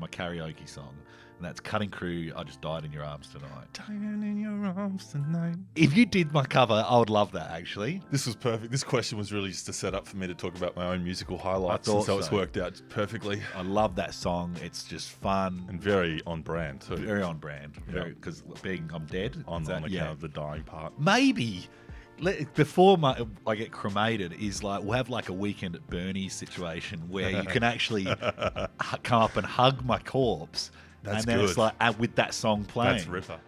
It's my karaoke song. And that's Cutting Crew, I Just Died in Your Arms Tonight. Dying in your arms tonight. If you did my cover, I would love that, actually. This was perfect. This question was really just a setup for me to talk about my own musical highlights. I thought so. It's so. worked out perfectly. I love that song. It's just fun. And very on brand, too. Very on brand. Because being I'm dead. On account of the dying part. Maybe before I get cremated is like we'll have like a Weekend at Bernie's situation where you can actually come up and hug my corpse. That's and then good. It's like with that song playing. That's ripper.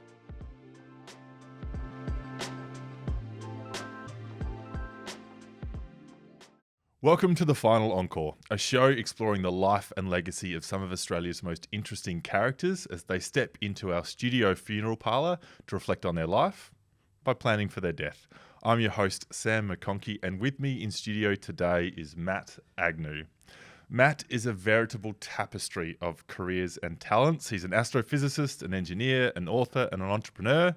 Welcome to The Final Encore, a show exploring the life and legacy of some of Australia's most interesting characters as they step into our studio funeral parlour to reflect on their life by planning for their death. I'm your host, Sam McConkey, and with me in studio today is Matt Agnew. Matt is a veritable tapestry of careers and talents. He's an astrophysicist, an engineer, an author, and an entrepreneur,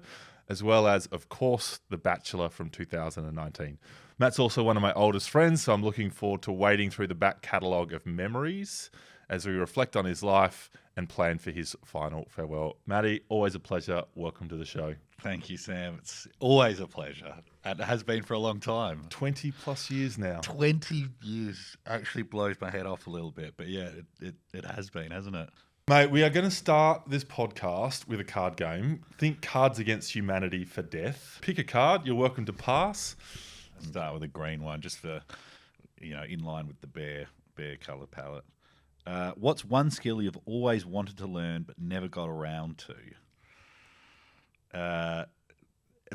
as well as, of course, The Bachelor from 2019. Matt's also one of my oldest friends, so I'm looking forward to wading through the back catalogue of memories as we reflect on his life and plan for his final farewell. Matty, always a pleasure. Welcome to the show. Thank you, Sam. It's always a pleasure. And it has been for a long time. 20 plus years now. 20 years actually blows my head off a little bit. But yeah, it has been, hasn't it? Mate, we are going to start this podcast with a card game. Think Cards Against Humanity for Death. Pick a card. You're welcome to pass. Start with a green one, just for, in line with the bear colour palette. What's one skill you've always wanted to learn but never got around to?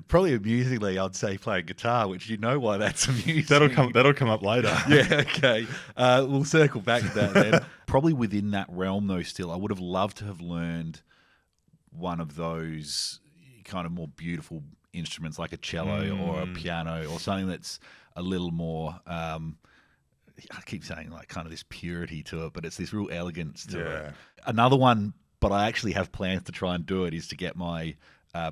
Probably amusingly, I'd say playing guitar, which you know why that's amusing. That'll come up later. Yeah, okay. We'll circle back to that then. Probably within that realm, though, still, I would have loved to have learned one of those kind of more beautiful instruments like a cello or a piano or something that's a little more... I keep saying like kind of this purity to it, but it's this real elegance to it. Another one, but I actually have plans to try and do it, is to get my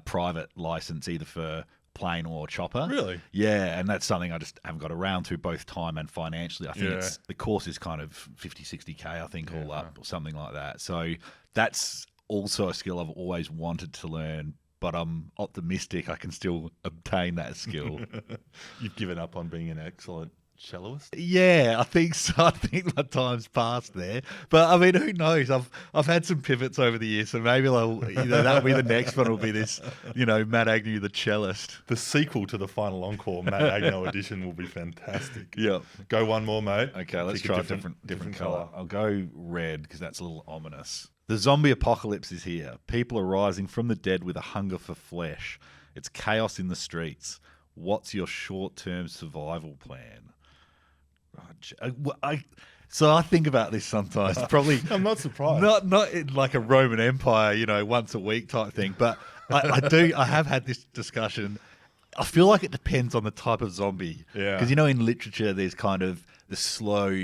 private license either for plane or chopper. Really? Yeah, and that's something I just haven't got around to, both time and financially. I think the course is kind of 50, 60K, I think, all up or something like that. So that's also a skill I've always wanted to learn, but I'm optimistic I can still obtain that skill. You've given up on being an excellent celloist? Yeah, I think so. I think my time's passed there. But I mean, who knows? I've had some pivots over the years, so maybe that'll be the next one. Will be this, Matt Agnew, the cellist. The sequel to The Final Encore, Matt Agnew edition, will be fantastic. Yeah. Go one more, mate. Okay, let's Pick try a a different colour. I'll go red because that's a little ominous. The zombie apocalypse is here. People are rising from the dead with a hunger for flesh. It's chaos in the streets. What's your short-term survival plan? So I think about this sometimes. Probably, I'm not surprised. Not in like a Roman Empire, once a week type thing. But I have had this discussion. I feel like it depends on the type of zombie. Yeah. Because in literature, there's kind of the slow,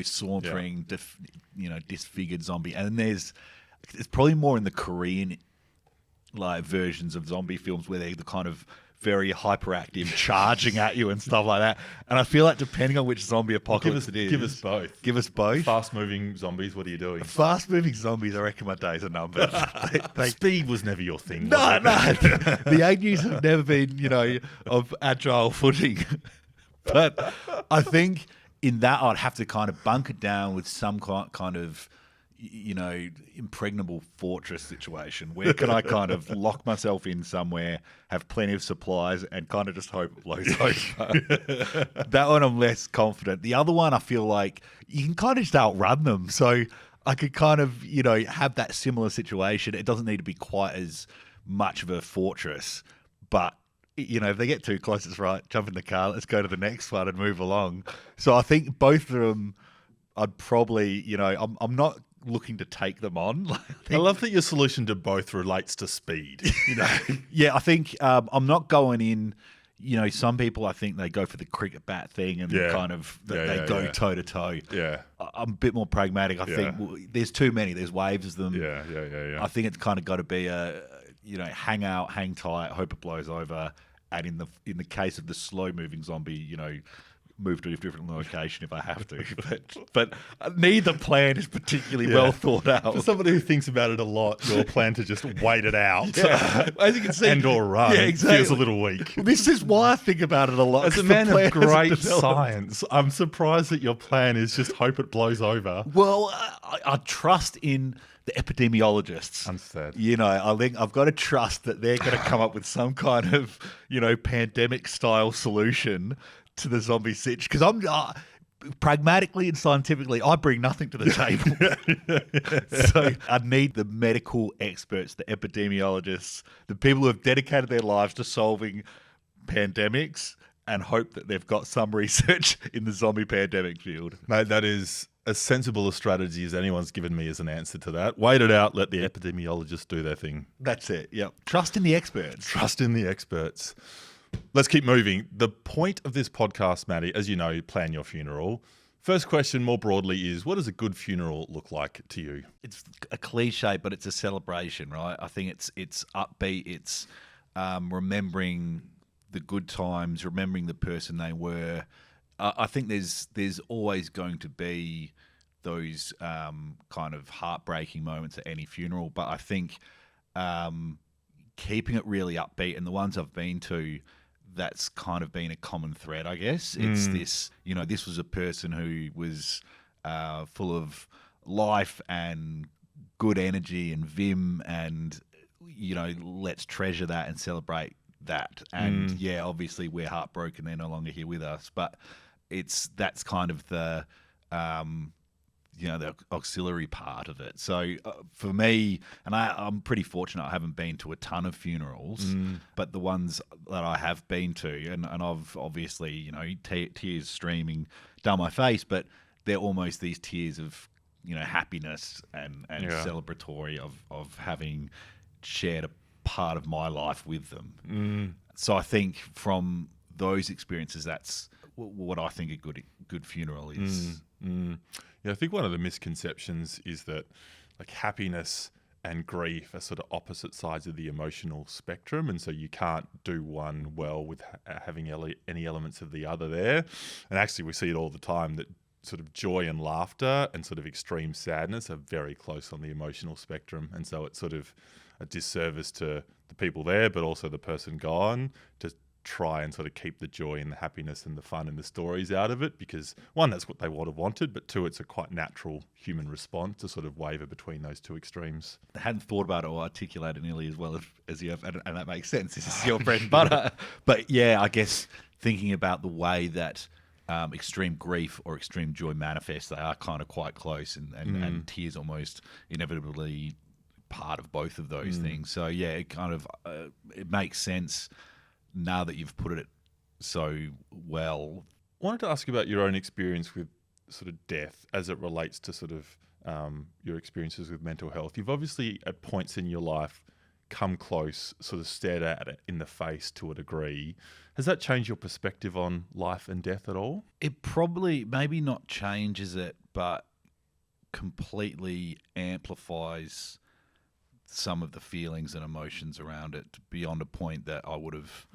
sauntering, disfigured zombie, and then it's probably more in the Korean versions of zombie films where they're the kind of very hyperactive, charging at you and stuff like that. And I feel like depending on which zombie apocalypse it is... Give us both. Give us both. Fast-moving zombies, what are you doing? Fast-moving zombies, I reckon my days are numbered. Speed was never your thing, No. The Agnews have never been, of agile footing. But I think in that I'd have to kind of bunk it down with some kind of... impregnable fortress situation. Where can I kind of lock myself in somewhere, have plenty of supplies, and kind of just hope it blows over? That one I'm less confident. The other one, I feel like you can kind of just outrun them. So I could kind of, have that similar situation. It doesn't need to be quite as much of a fortress, but if they get too close, it's right. Jump in the car, let's go to the next one and move along. So I think both of them, I'd probably, I'm not looking to take them on. I love that your solution to both relates to speed. Yeah, I think I'm not going in. Some people, I think they go for the cricket bat thing and kind of they go toe to toe. Yeah, I'm a bit more pragmatic. I think there's too many. There's waves of them. Yeah. I think it's kind of got to be a hang out, hang tight, hope it blows over. And in the case of the slow moving zombie, move to a different location if I have to. But neither plan is particularly well thought out. For somebody who thinks about it a lot, your plan to just wait it out as you can see, and/or run feels a little weak. This is why I think about it a lot. As a man of great science, I'm surprised that your plan is just hope it blows over. Well, I trust in the epidemiologists. Understood. I think I've got to trust that they're going to come up with some kind of, pandemic style solution to the zombie sitch. Because I'm pragmatically and scientifically, I bring nothing to the table. So I need the medical experts, the epidemiologists, the people who have dedicated their lives to solving pandemics, and hope that they've got some research in the zombie pandemic field. Mate, that is as sensible a strategy as anyone's given me as an answer to that. Wait it out, let the epidemiologists do their thing. That's it, yep. Trust in the experts. Trust in the experts. Let's keep moving. The point of this podcast, Matty, as you know, you plan your funeral. First question more broadly is, what does a good funeral look like to you? It's a cliche, but it's a celebration, right? I think it's upbeat, it's remembering the good times, remembering the person they were. I think there's always going to be those kind of heartbreaking moments at any funeral, but I think keeping it really upbeat, and the ones I've been to, that's kind of been a common thread, I guess. It's this, this was a person who was full of life and good energy and vim, and, let's treasure that and celebrate that. And obviously we're heartbroken, they're no longer here with us, but that's kind of the the auxiliary part of it. So for me, and I'm pretty fortunate, I haven't been to a ton of funerals, but the ones that I have been to, and I've obviously, tears streaming down my face, but they're almost these tears of, happiness and celebratory of having shared a part of my life with them. So I think from those experiences, that's what I think a good funeral is. Yeah, I think one of the misconceptions is that like happiness and grief are sort of opposite sides of the emotional spectrum, and so you can't do one well with having any elements of the other there. And actually we see it all the time that sort of joy and laughter and sort of extreme sadness are very close on the emotional spectrum, and so it's sort of a disservice to the people there, but also the person gone, to try and sort of keep the joy and the happiness and the fun and the stories out of it, because one, that's what they would have wanted, but two, it's a quite natural human response to sort of waver between those two extremes. I hadn't thought about it or articulated nearly as well as you have, and that makes sense. This is your bread and butter. But yeah, I guess thinking about the way that extreme grief or extreme joy manifests, they are kind of quite close, and tears almost inevitably part of both of those things. So yeah, it kind of it makes sense now that you've put it so well. I wanted to ask you about your own experience with sort of death as it relates to sort of your experiences with mental health. You've obviously at points in your life come close, sort of stared at it in the face to a degree. Has that changed your perspective on life and death at all? It probably, maybe not changes it, but completely amplifies some of the feelings and emotions around it beyond a point that I would have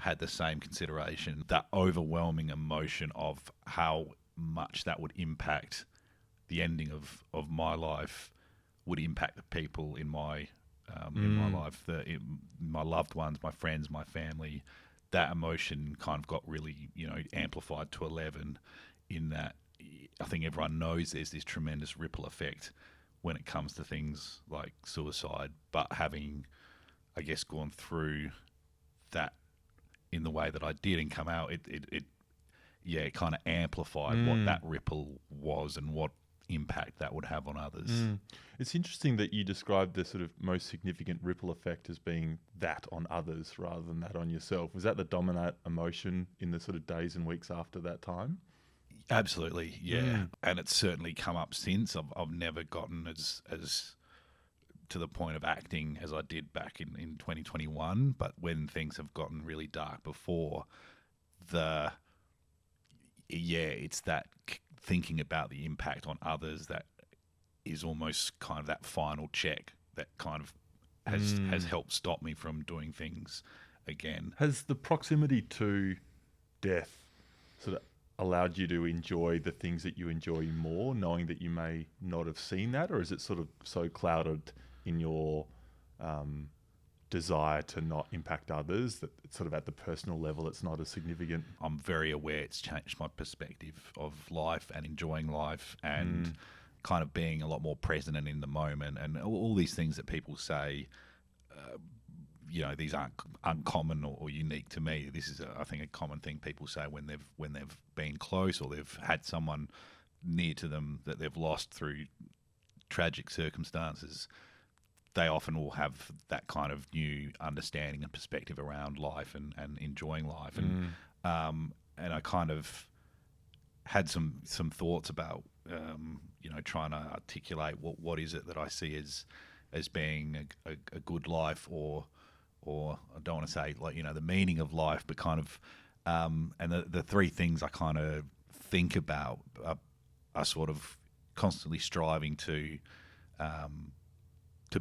had the same consideration. That overwhelming emotion of how much that would impact the ending of my life would impact the people in my life, my loved ones, my friends, my family. That emotion kind of got really, amplified to 11 in that I think everyone knows there's this tremendous ripple effect when it comes to things like suicide, but having, I guess, gone through that in the way that I did and come out, it kind of amplified what that ripple was and what impact that would have on others. It's interesting that you described the sort of most significant ripple effect as being that on others rather than that on yourself. Was that the dominant emotion in the sort of days and weeks after that time? Absolutely, yeah. And it's certainly come up since. I've never gotten as to the point of acting as I did back in 2021, but when things have gotten really dark before, it's that thinking about the impact on others that is almost kind of that final check that kind of has helped stop me from doing things again. Has the proximity to death sort of allowed you to enjoy the things that you enjoy more, knowing that you may not have seen that? Or is it sort of so clouded in your desire to not impact others that it's sort of at the personal level it's not as significant? I'm very aware it's changed my perspective of life and enjoying life and kind of being a lot more present and in the moment, and all these things that people say, these aren't uncommon or unique to me. This is, I think, a common thing people say when they've been close or they've had someone near to them that they've lost through tragic circumstances. They often will have that kind of new understanding and perspective around life and enjoying life. And I kind of had some thoughts about, trying to articulate what is it that I see as being a good life, or I don't want to say the meaning of life, but kind of, and the three things I kind of think about are sort of constantly striving to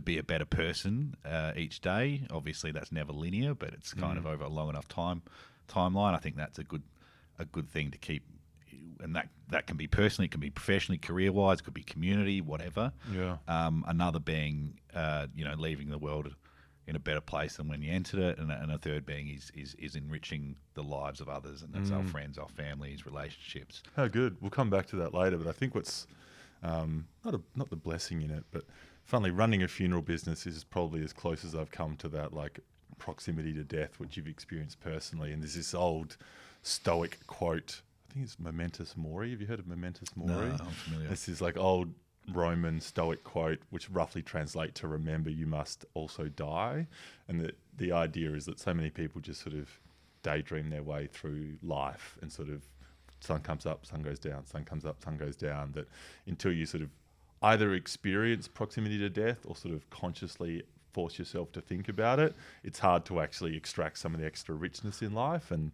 be a better person each day. Obviously, that's never linear, but it's kind of over a long enough timeline. I think that's a good thing to keep, and that can be personally, it can be professionally, career-wise, it could be community, whatever. Yeah. Another being, leaving the world in a better place than when you entered it, and a third being is enriching the lives of others, and that's our friends, our families, relationships. How good. We'll come back to that later, but I think what's not the blessing in it, but funnily, running a funeral business is probably as close as I've come to that, like, proximity to death, which you've experienced personally. And there's this old Stoic quote, I think it's Memento Mori. Have you heard of Memento Mori? No, I'm familiar. This is like old Roman Stoic quote, which roughly translate to remember you must also die. And the idea is that so many people just sort of daydream their way through life and sort of sun comes up, sun goes down, sun comes up, sun goes down, that until you sort of either experience proximity to death or sort of consciously force yourself to think about it, it's hard to actually extract some of the extra richness in life. And,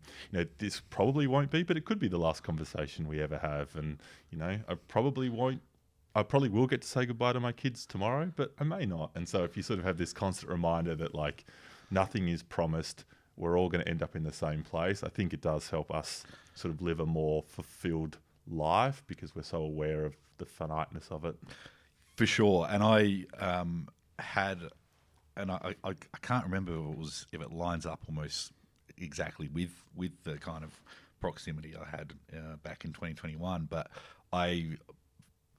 this probably won't be, but it could be the last conversation we ever have. And, I probably will get to say goodbye to my kids tomorrow, but I may not. And so if you sort of have this constant reminder that, like, nothing is promised, we're all going to end up in the same place, I think it does help us sort of live a more fulfilled life because we're so aware of the finiteness of it. For sure. And I had, and I can't remember if it lines up almost exactly with the kind of proximity I had back in 2021, but I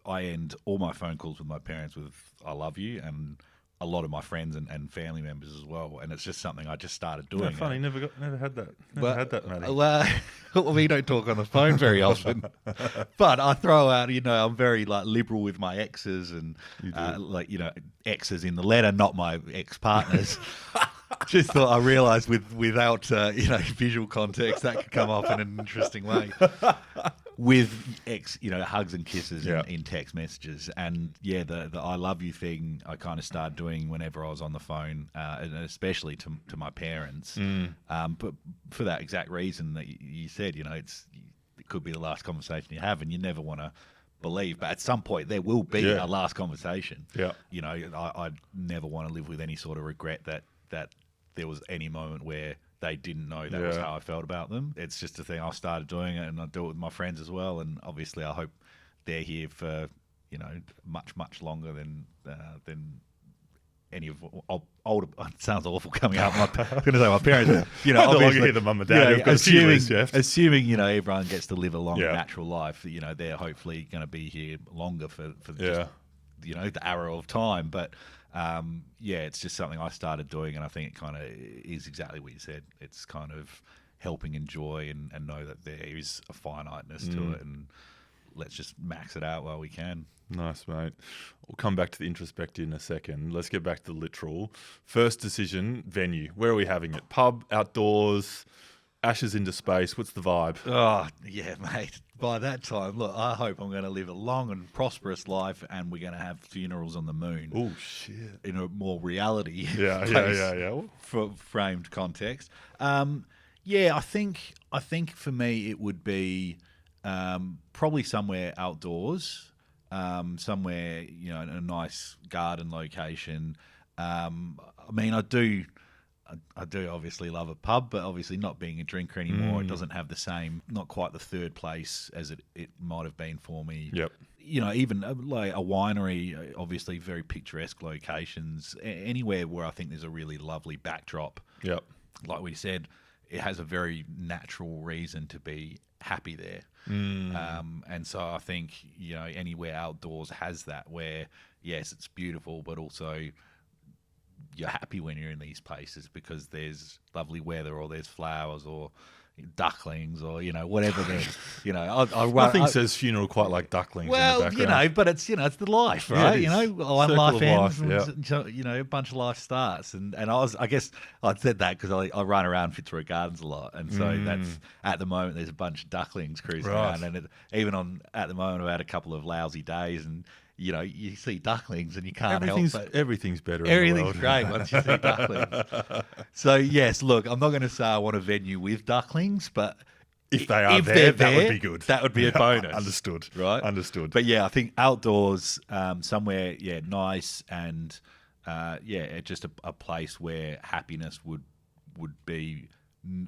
end all my phone calls with my parents with "I love you," and a lot of my friends and family members as well, and it's just something I just started doing. Funny, never had that. Had that, Matty. Well, we don't talk on the phone very often, but I throw out, I'm very liberal with my exes and exes in the letter, not my ex-partners. Just thought I realised without visual context that could come off in an interesting way. With hugs and kisses in text messages, and the I love you thing I kind of started doing whenever I was on the phone, and especially to my parents. But for that exact reason that you said, it could be the last conversation you have, and you never want to believe, but at some point there will be a last conversation. Yeah, I never want to live with any sort of regret that there was any moment where they didn't know that was how I felt about them. It's just a thing I started doing it, and I do it with my friends as well. And obviously, I hope they're here for much longer than any of older. It sounds awful coming out. I'm going to say my parents. No longer hear the mum and dad. Assuming everyone gets to live a long natural life. They're hopefully going to be here longer for just, the arrow of time, but. It's just something I started doing, and I think it kind of is exactly what you said. It's kind of helping enjoy and know that there is a finiteness to it, and let's just max it out while we can. Nice, mate. We'll come back to the introspective in a second. Let's get back to the literal. First decision, venue. Where are we having it? Pub, outdoors, ashes into space? What's the vibe? Oh, yeah, mate. By that time, look, I hope I'm going to live a long and prosperous life, and we're going to have funerals on the moon. Oh, shit. In a more reality framed context. I think for me it would be probably somewhere outdoors, somewhere, in a nice garden location. I I do obviously love a pub, but obviously not being a drinker anymore, it doesn't have the same, not quite the third place as it might have been for me. Yep. You know, even like a winery, obviously very picturesque locations, anywhere where I think there's a really lovely backdrop. Yep. Like we said, it has a very natural reason to be happy there. And so I think, you know, anywhere outdoors has that where, yes, it's beautiful, but also you're happy when you're in these places because there's lovely weather or there's flowers or ducklings or, you know, whatever you know. Nothing says funeral quite like ducklings in the background. You know, but it's, you know, it's the life, right? Yeah, you know, one Circle life of ends, life, and, you know, a bunch of life starts. And I guess I'd said that because I run around Fitzroy Gardens a lot. And so that's, at the moment, there's a bunch of ducklings cruising around. And at the moment, I've had a couple of lousy days and, you know, you see ducklings and you can't help but... Everything's better Everything's in the world. great once you see ducklings. So, yes, look, I'm not going to say I want a venue with ducklings, but... If they are there, that would be good. That would be a bonus. Understood. Right? Understood. But yeah, I think outdoors, somewhere, nice and, just a place where happiness would be,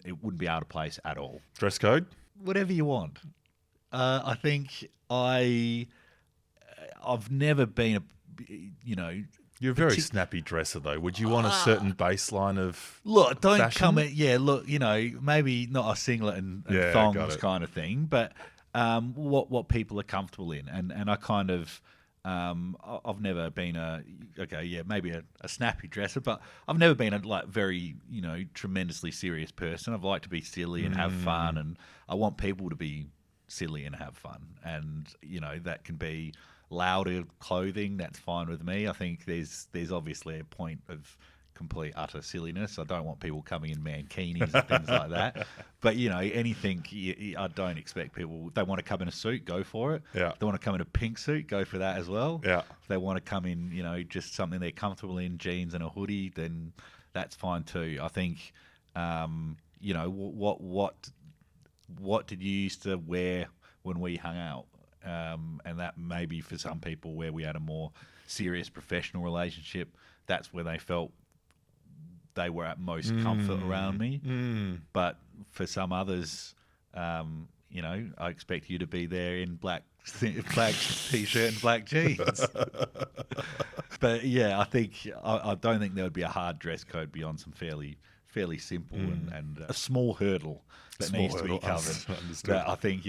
it wouldn't be out of place at all. Dress code? Whatever you want. I think I've never been You're a very snappy dresser, though. Would you want a certain baseline of look? Don't fashion? come at look. You know, maybe not a singlet and thongs kind of thing, but what people are comfortable in, and I kind of. I've never been maybe a snappy dresser, but I've never been a very tremendously serious person. I've liked to be silly and have fun, and I want people to be silly and have fun, and that can be louder clothing. That's fine with me. I think there's obviously a point of complete utter silliness. I don't want people coming in mankinis and things like that. But anything, I don't expect people. They want to come in a suit, go for it. Yeah. If they want to come in a pink suit, go for that as well. Yeah. If they want to come in, just something they're comfortable in, jeans and a hoodie, then that's fine too. I think, what did you used to wear when we hung out? And that maybe for some people where we had a more serious professional relationship, that's where they felt they were at most comfort around me. But for some others, I expect you to be there in black t-shirt and black jeans. But yeah, I think I don't think there would be a hard dress code beyond some fairly simple and a small hurdle that needs to be covered. That I think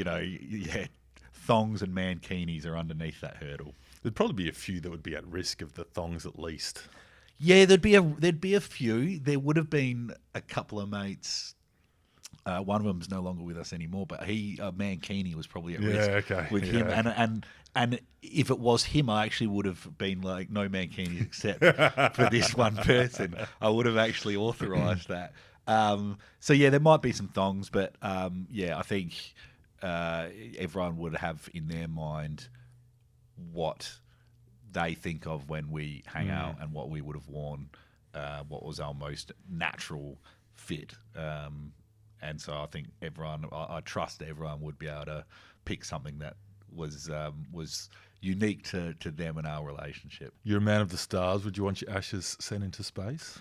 thongs and mankinis are underneath that hurdle. There'd probably be a few that would be at risk of the thongs at least. Yeah, there'd be a few. There would have been a couple of mates. One of them's no longer with us anymore, but Mankini was probably at risk with him. And if it was him, I actually would have been like, no Mankini except for this one person. I would have actually authorised that. So yeah, there might be some thongs, but I think everyone would have in their mind what they think of when we hang out and what we would have worn, what was our most natural fit. And so I think I trust everyone would be able to pick something that was unique to them and our relationship. You're a man of the stars. Would you want your ashes sent into space?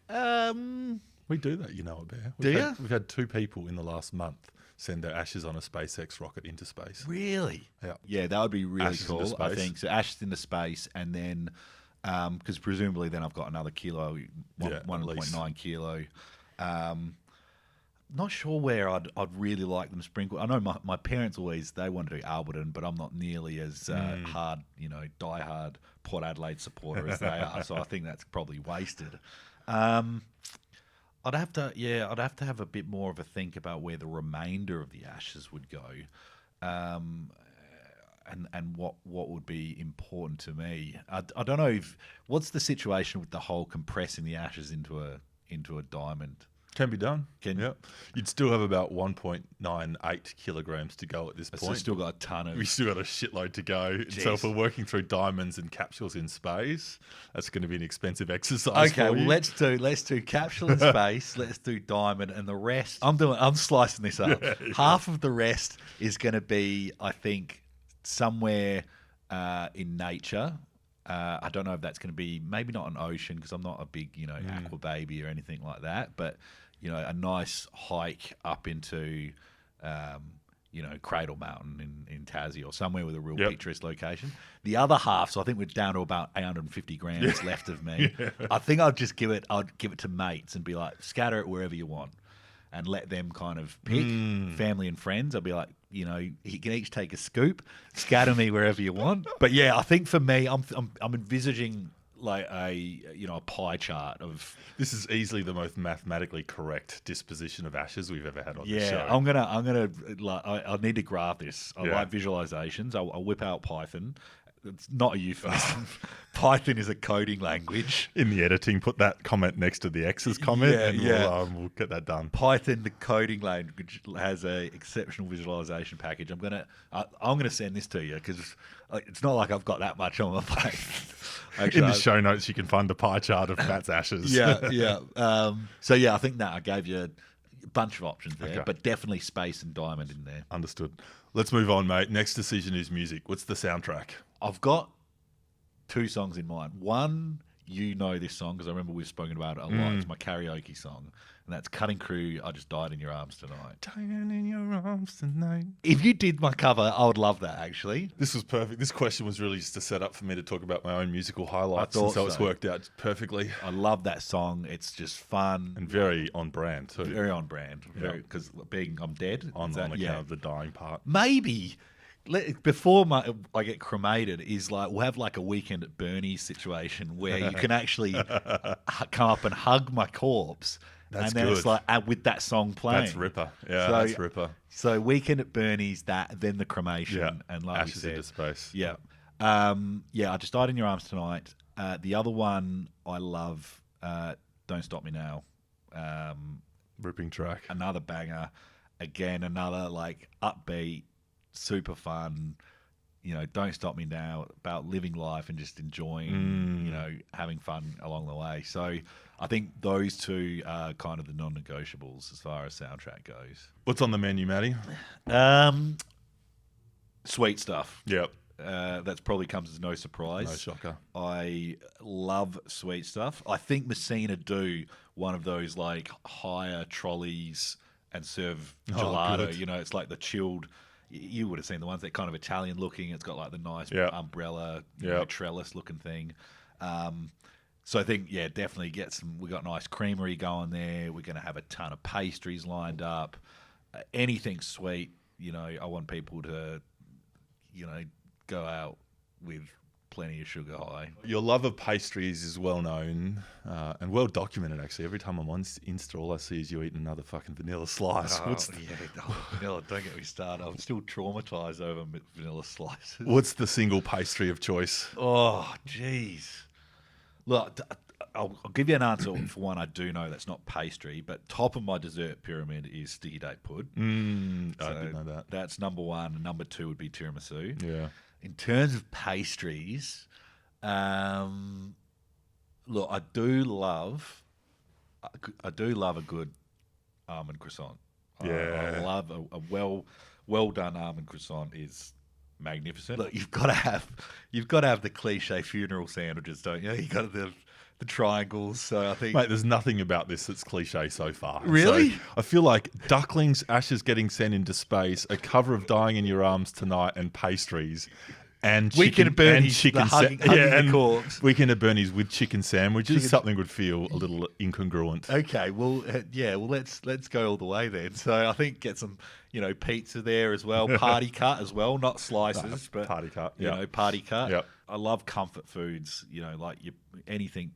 We do that, Bear. We've had 2 people in the last month send their ashes on a SpaceX rocket into space. Really? Yeah. Yeah, that would be really Ashes cool. into space. I think so. Ashes into space, and then because presumably then I've got another kilo, 1.9 kilo. Not sure where I'd really like them sprinkled. I know my parents they wanted to do Alberton, but I'm not nearly as hard, diehard Port Adelaide supporter as they are. So I think that's probably wasted. I'd have to have a bit more of a think about where the remainder of the ashes would go, and what would be important to me. I don't know what's the situation with the whole compressing the ashes into a diamond. Can be done. You'd still have about 1.98 kilograms to go at this point. So we've still got a ton of... We've still got a shitload to go. Jeez. So if we're working through diamonds and capsules in space, that's going to be an expensive exercise for you. Well, let's do capsule in space, let's do diamond, and the rest... I'm slicing this up. Half of the rest is going to be, I think, somewhere in nature, I don't know if that's going to be maybe not an ocean because I'm not a big, aqua baby or anything like that. But, a nice hike up into, Cradle Mountain in Tassie or somewhere with a real picturesque location. The other half, so I think we're down to about 850 grams left of me. Yeah. I think I'd give it to mates and be like, scatter it wherever you want and let them kind of pick. Family and friends, I'll be like, you can each take a scoop, scatter me wherever you want. But yeah, I think for me, I'm envisaging like a pie chart of. This is easily the most mathematically correct disposition of ashes we've ever had on the show. Yeah, I'm gonna I need to graph this. I like visualizations. I'll whip out Python. It's not a euphemism. Python is a coding language. In the editing, put that comment next to the X's comment, and we'll get that done. Python, the coding language, has a exceptional visualization package. I'm gonna send this to you because it's not like I've got that much on my plate. Actually, in the show notes, you can find the pie chart of Matt's ashes. Yeah. So I think that I gave you a bunch of options there, but definitely space and diamond in there. Understood. Let's move on, mate. Next decision is music. What's the soundtrack? I've got 2 songs in mind. One, this song because I remember we've spoken about it a lot. It's my karaoke song, and that's Cutting Crew, I Just Died in Your Arms Tonight. Dying in your arms tonight. If you did my cover, I would love that, actually. This was perfect. This question was really just a setup for me to talk about my own musical highlights, and so it's worked out perfectly. I love that song. It's just fun. And very on brand, too. Very on brand. Because I'm dead. On account of the dying part. Maybe... Before I get cremated, is like we'll have like a Weekend at Bernie's situation where you can actually come up and hug my corpse. That's then good. It's like with that song playing. That's Ripper. Yeah, that's Ripper. So Weekend at Bernie's, then the cremation, and like ashes into space. Yeah, I Just Died in Your Arms Tonight. The other one I love, Don't Stop Me Now. Ripping track. Another banger. Again, another like upbeat. Super fun, Don't Stop Me Now, about living life and just enjoying, having fun along the way. So I think those 2 are kind of the non-negotiables as far as soundtrack goes. What's on the menu, Matty? Sweet stuff. Yep. That's probably comes as no surprise. No shocker. I love sweet stuff. I think Messina do one of those like hire trolleys and serve gelato. It's like the chilled... You would have seen the ones that are kind of Italian looking. It's got like the nice umbrella, trellis looking thing. So I think, definitely we got nice creamery going there. We're going to have a ton of pastries lined up. Anything sweet, I want people to, go out with plenty of sugar high. Your love of pastries is well known and well documented, actually. Every time I'm on Insta, all I see is you eating another fucking vanilla slice. Vanilla, don't get me started. I'm still traumatized over vanilla slices. What's the single pastry of choice? Oh, jeez. Look, I'll give you an answer for one I do know that's not pastry, but top of my dessert pyramid is sticky date pud. I didn't know that. That's number 1. And number 2 would be tiramisu. Yeah. In terms of pastries, look, I do love a good almond croissant. Yeah. I love a well done almond croissant is magnificent. Look, you've got to have the cliche funeral sandwiches, don't you? You got the triangles. So I think, mate, there's nothing about this that's cliche so far. Really? So I feel like ducklings, ashes getting sent into space, a cover of Dying in Your Arms Tonight, and pastries. And Weekend at Bernie's, hugging the corpse. Weekend at Bernie's with chicken sandwiches. Something would feel a little incongruent. Okay, well, let's go all the way then. So I think get some, pizza there as well, party cut as well, not slices, but party cut. Party cut. Yep. I love comfort foods. Anything.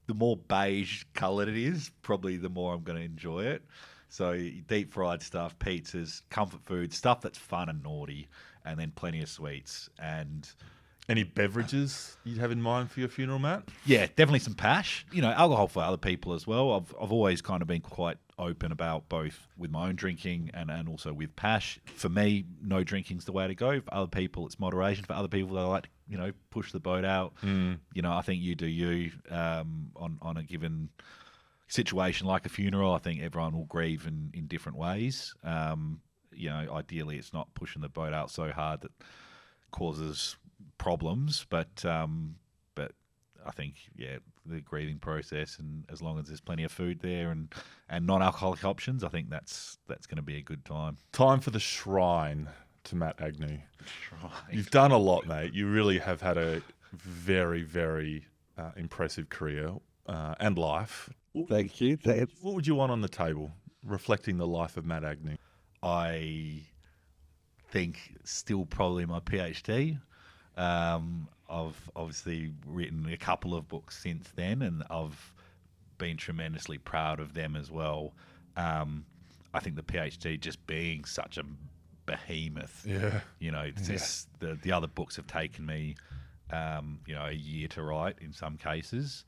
The more beige coloured it is, probably the more I'm going to enjoy it. So deep fried stuff, pizzas, comfort food, stuff that's fun and naughty, and then plenty of sweets. And any beverages you have in mind for your funeral, Matt? Yeah, definitely some pash. Alcohol for other people as well. I've always kind of been quite open about both with my own drinking and also with pash. For me, no drinking's the way to go. For other people, it's moderation. For other people, they like to, push the boat out. I think you do you on a given situation like a funeral. I think everyone will grieve in different ways. Ideally, it's not pushing the boat out so hard that causes problems, but I think the grieving process, and as long as there's plenty of food there and non-alcoholic options, I think that's going to be a good time. Time for the shrine to Matt Agnew. Shrine. You've done a lot, mate. You really have had a very, very impressive career and life. Thank you. What would you want on the table, reflecting the life of Matt Agnew? I think still probably my PhD. I've obviously written a couple of books since then, and I've been tremendously proud of them as well. I think the PhD just being such a behemoth. Yeah. It's just the other books have taken me, a year to write in some cases.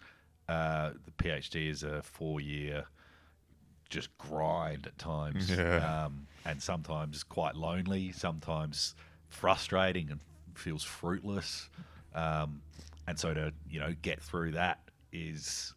The PhD is a 4-year just grind at times, and sometimes quite lonely, sometimes frustrating and feels fruitless. And so to get through that is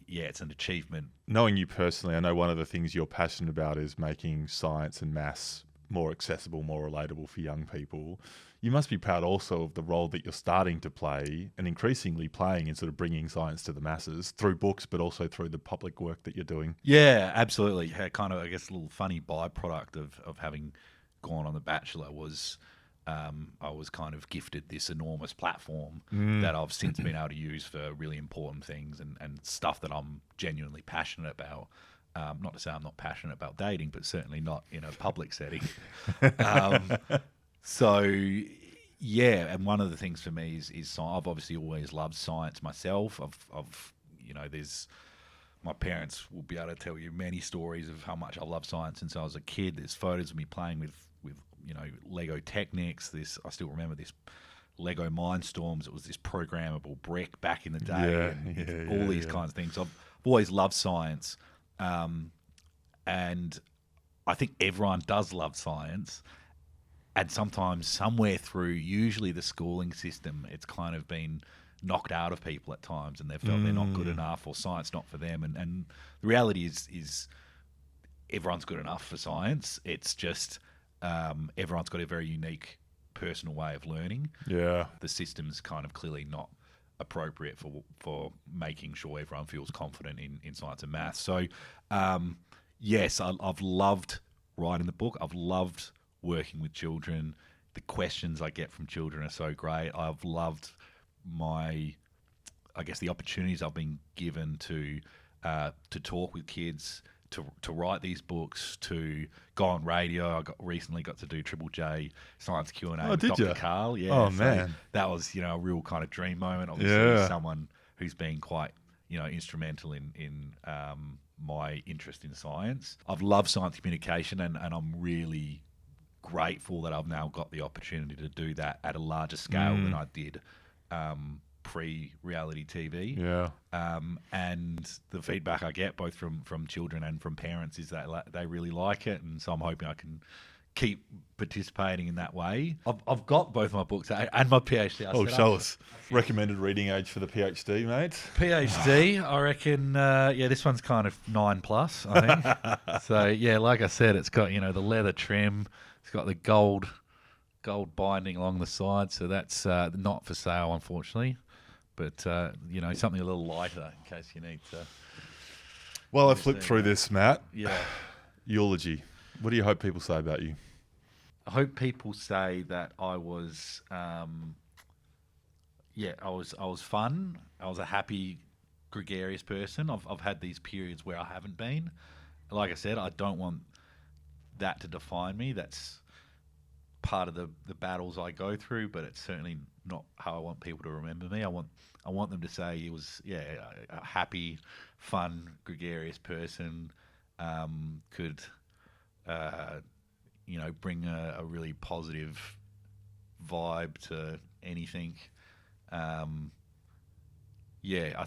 it's an achievement. Knowing you personally, I know one of the things you're passionate about is making science and maths more accessible, more relatable for young people. You must be proud also of the role that you're starting to play and increasingly playing in sort of bringing science to the masses through books, but also through the public work that you're doing. Yeah, absolutely. Kind of, I guess, a little funny byproduct of having gone on The Bachelor was I was kind of gifted this enormous platform that I've since been able to use for really important things and stuff that I'm genuinely passionate about. Not to say I'm not passionate about dating, but certainly not in a public setting. So, and one of the things for me is science. I've obviously always loved science myself. There's my parents will be able to tell you many stories of how much I love science since I was a kid. There's photos of me playing with Lego Technics. I still remember this Lego Mindstorms. It was this programmable brick back in the day, all these kinds of things. I've always loved science, and I think everyone does love science. And sometimes, somewhere through, usually the schooling system, it's kind of been knocked out of people at times, and they've felt they're not good enough, or science not for them. And the reality is everyone's good enough for science. It's just everyone's got a very unique personal way of learning. Yeah. The system's kind of clearly not appropriate for making sure everyone feels confident in science and maths. So, yes, I've loved writing the book. I've loved working with children. The questions I get from children are so great. I've loved the opportunities I've been given to talk with kids, to write these books, to go on radio. I recently got to do Triple J Science Q&A with Dr. Carl. Yeah. Oh, so man. That was, a real kind of dream moment. Obviously, someone who's been quite, instrumental in my interest in science. I've loved science communication, and I'm really grateful that I've now got the opportunity to do that at a larger scale than I did pre-reality TV. Yeah. And the feedback I get both from children and from parents is that they really like it, and so I'm hoping I can keep participating in that way. I've got both my books and my PhD. Show us. Recommended reading age for the PhD, mate? PhD, I reckon, this one's kind of 9+, I think. So, like I said, it's got, the leather trim. It's got the gold binding along the side, so that's not for sale, unfortunately. But, something a little lighter in case you need to. Well, I flipped through this, Matt. Yeah. Eulogy. What do you hope people say about you? I hope people say that I was, I was fun. I was a happy, gregarious person. I've had these periods where I haven't been. Like I said, I don't want that to define me. That's part of the battles I go through, but it's certainly not how I want people to remember me. I want them to say it was a happy, fun, gregarious person, could bring a really positive vibe to anything. I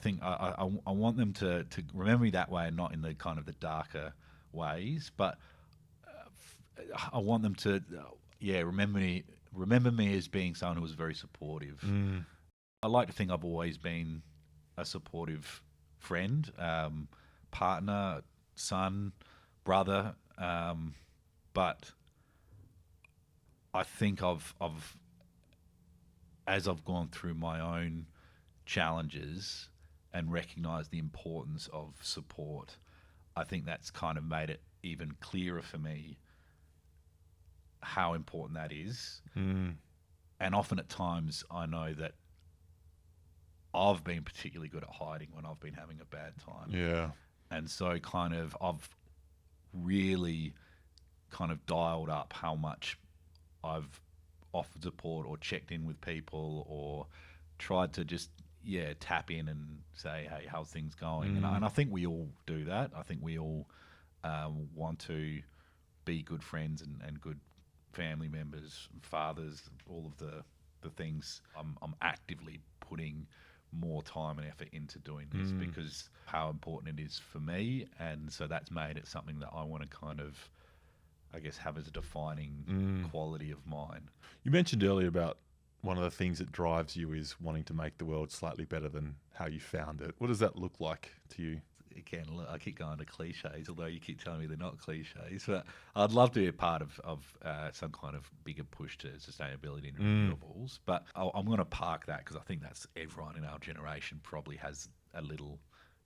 think I want them to remember me that way, and not in the kind of the darker ways, but I want them to remember me as being someone who was very supportive. I like to think I've always been a supportive friend, partner, son, brother, but I think I've as I've gone through my own challenges and recognized the importance of support, I think that's kind of made it even clearer for me how important that is. And often at times I know that I've been particularly good at hiding when I've been having a bad time. Yeah. And so kind of I've really kind of dialed up how much I've offered support or checked in with people or tried to just tap in and say, hey, how's things going? And I think we all do that. I think we all want to be good friends and good family members, fathers, all of the things. I'm actively putting more time and effort into doing this because how important it is for me, and so that's made it something that I want to kind of, I guess, have as a defining quality of mine. You mentioned earlier about one of the things that drives you is wanting to make the world slightly better than how you found it. What does that look like to you? Again, look, I keep going to cliches, although you keep telling me they're not cliches. But I'd love to be a part of some kind of bigger push to sustainability and renewables. But I'm going to park that because I think that's everyone in our generation probably has a little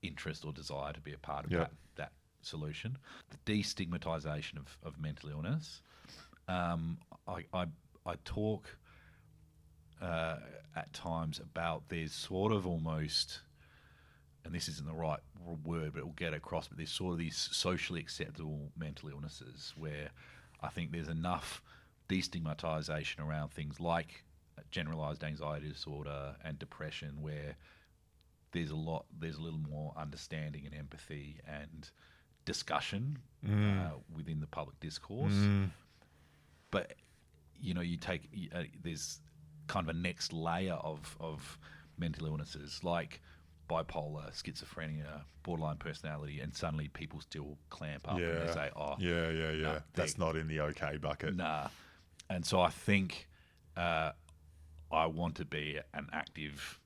interest or desire to be a part of that solution. The destigmatisation of mental illness. I talk at times about there's sort of almost, and this isn't the right word, but it will get across, but there's sort of these socially acceptable mental illnesses where I think there's enough destigmatisation around things like generalised anxiety disorder and depression where there's a little more understanding and empathy and discussion within the public discourse. But, you take, there's kind of a next layer of mental illnesses like bipolar, schizophrenia, borderline personality, and suddenly people still clamp up and they say, nah, that's not in the okay bucket. Nah. And so I think I want to be an active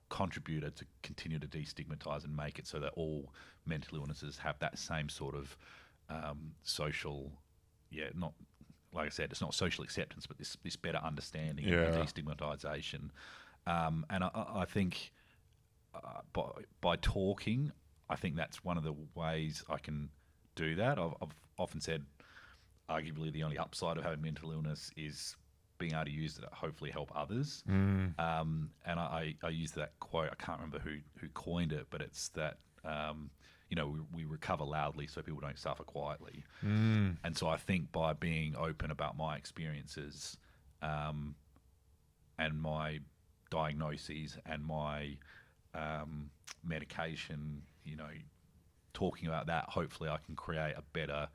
contributor to continue to destigmatise and make it so that all mental illnesses have that same sort of social, not, like I said, it's not social acceptance, but this better understanding and destigmatisation. And I think by talking, I think that's one of the ways I can do that. I've often said, arguably, the only upside of having mental illness is being able to use it to hopefully help others. And I use that quote. I can't remember who coined it, but it's that we recover loudly so people don't suffer quietly. And so I think by being open about my experiences and my diagnoses and my medication, talking about that, hopefully I can create a better,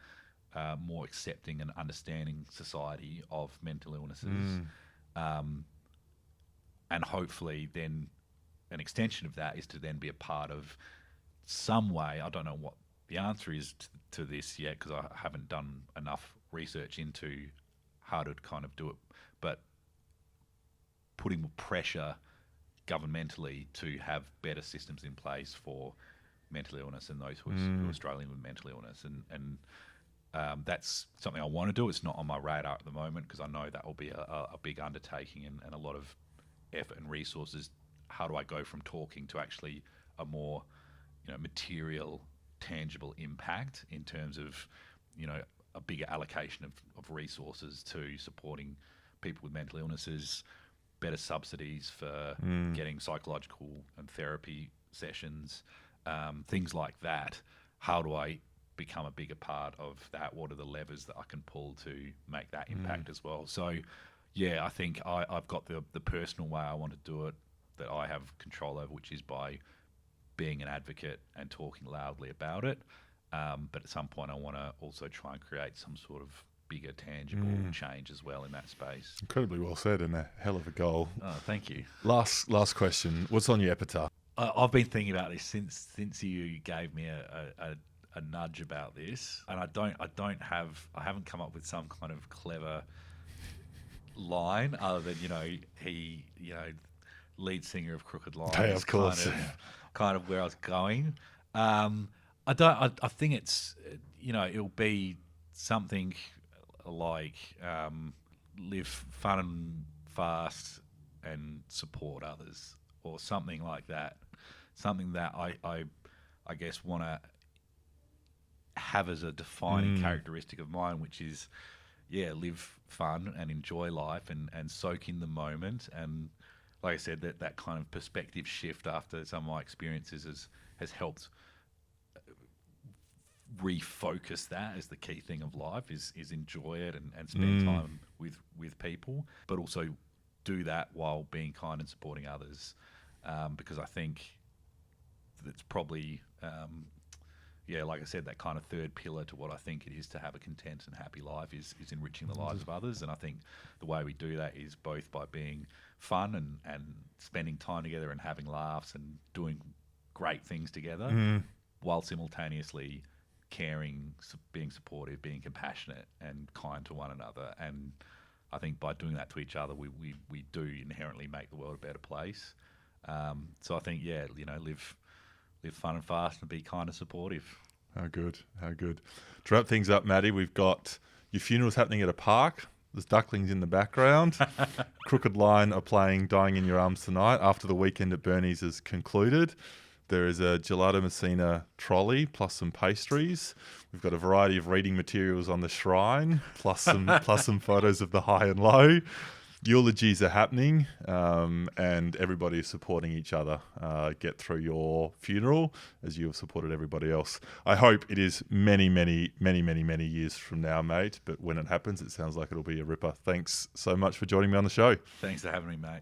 more accepting and understanding society of mental illnesses. And hopefully then an extension of that is to then be a part of some way. I don't know what the answer is to this yet because I haven't done enough research into how to kind of do it, but putting more pressure governmentally to have better systems in place for mental illness and those who are struggling with mental illness. And that's something I want to do. It's not on my radar at the moment because I know that will be a big undertaking and a lot of effort and resources. How do I go from talking to actually a more material, tangible impact in terms of, a bigger allocation of resources to supporting people with mental illnesses, better subsidies for getting psychological and therapy sessions, things like that. How do I become a bigger part of that? What are the levers that I can pull to make that impact as well? So, I think I've got the personal way I want to do it that I have control over, which is by being an advocate and talking loudly about it. But at some point I want to also try and create some sort of bigger, tangible change as well in that space. Incredibly well said and a hell of a goal. Oh, thank you. Last question. What's on your epitaph? I've been thinking about this since you gave me a nudge about this, and I haven't come up with some kind of clever line other than he lead singer of Crooked Line. Hey, of course. Kind of where I was going. I think it's it'll be something like live fun and fast and support others, or something like that. Something that I guess want to have as a defining characteristic of mine, which is, live fun and enjoy life and soak in the moment. And like I said, that kind of perspective shift after some of my experiences has helped refocus that as the key thing of life is enjoy it and spend time with people, but also do that while being kind and supporting others, because I think that's probably like I said, that kind of third pillar to what I think it is to have a content and happy life is enriching the lives of others. And I think the way we do that is both by being fun and spending time together and having laughs and doing great things together, while simultaneously caring, being supportive, being compassionate and kind to one another. And I think by doing that to each other, we do inherently make the world a better place. So I think, live fun and fast and be kind and supportive. How good. To wrap things up, Maddie, we've got your funeral's happening at a park. There's ducklings in the background. Crooked Line are playing Dying in Your Arms tonight after the weekend at Bernie's has concluded. There is a Gelato Messina trolley plus some pastries. We've got a variety of reading materials on the shrine, plus some photos of the high and low. Eulogies are happening, and everybody is supporting each other get through your funeral as you have supported everybody else. I hope it is many, many, many, many, many years from now, mate. But when it happens, it sounds like it'll be a ripper. Thanks so much for joining me on the show. Thanks for having me, mate.